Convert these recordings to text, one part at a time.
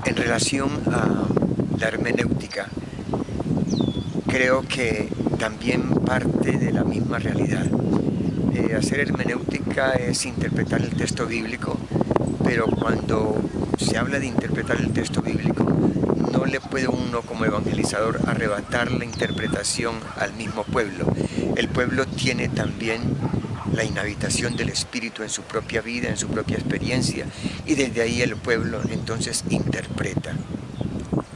En relación a la hermenéutica, creo que también parte de la misma realidad. Hacer hermenéutica es interpretar el texto bíblico, pero cuando se habla de interpretar el texto bíblico, no le puede uno como evangelizador arrebatar la interpretación al mismo pueblo. El pueblo tiene también la inhabitación del Espíritu en su propia vida, en su propia experiencia, y desde ahí el pueblo entonces interpreta.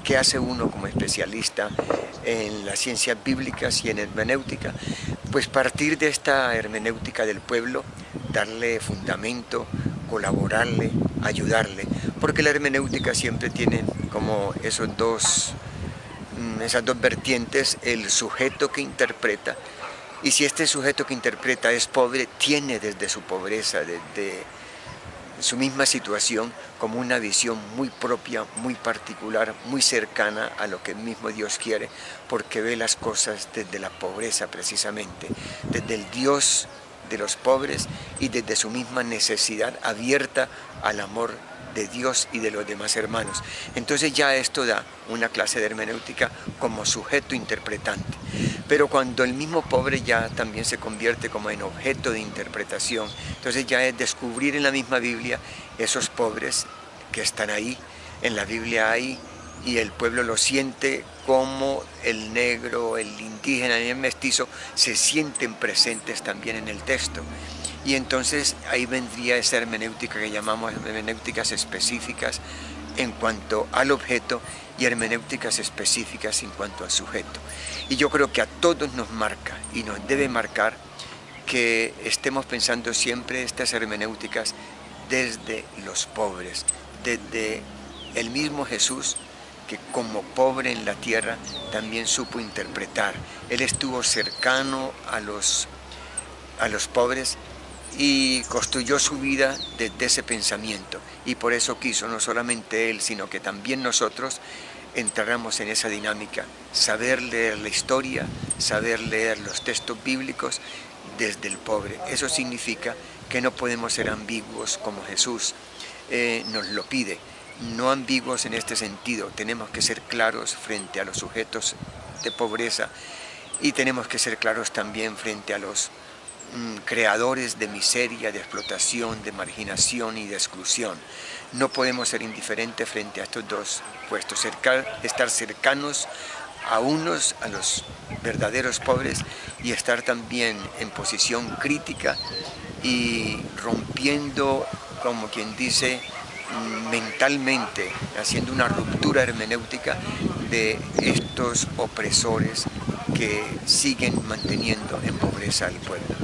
¿Qué hace uno como especialista en las ciencias bíblicas y en hermenéutica? Pues partir de esta hermenéutica del pueblo, darle fundamento, colaborarle, ayudarle, porque la hermenéutica siempre tiene como esas dos vertientes: el sujeto que interpreta, y si este sujeto que interpreta es pobre, tiene desde su pobreza, desde su misma situación, como una visión muy propia, muy particular, muy cercana a lo que el mismo Dios quiere, porque ve las cosas desde la pobreza precisamente, desde el Dios de los pobres y desde su misma necesidad abierta al amor de Dios y de los demás hermanos. Entonces ya esto da una clase de hermenéutica como sujeto interpretante. Pero cuando el mismo pobre ya también se convierte como en objeto de interpretación, entonces ya es descubrir en la misma Biblia esos pobres que están ahí, en la Biblia hay, y el pueblo lo siente como el negro, el indígena y el mestizo se sienten presentes también en el texto. Y entonces ahí vendría esa hermenéutica que llamamos hermenéuticas específicas en cuanto al objeto y hermenéuticas específicas en cuanto al sujeto. Y yo creo que a todos nos marca y nos debe marcar que estemos pensando siempre estas hermenéuticas desde los pobres, desde el mismo Jesús, que como pobre en la tierra también supo interpretar. Él estuvo cercano a los pobres y construyó su vida desde ese pensamiento, y por eso quiso no solamente él, sino que también nosotros entráramos en esa dinámica, saber leer la historia, saber leer los textos bíblicos desde el pobre. Eso significa que no podemos ser ambiguos como Jesús nos lo pide, no ambiguos en este sentido. Tenemos que ser claros frente a los sujetos de pobreza y tenemos que ser claros también frente a los creadores de miseria, de explotación, de marginación y de exclusión. No podemos ser indiferentes frente a estos dos puestos, estar cercanos a unos, a los verdaderos pobres, y estar también en posición crítica y rompiendo, como quien dice, mentalmente, haciendo una ruptura hermenéutica de estos opresores que siguen manteniendo en pobreza al pueblo.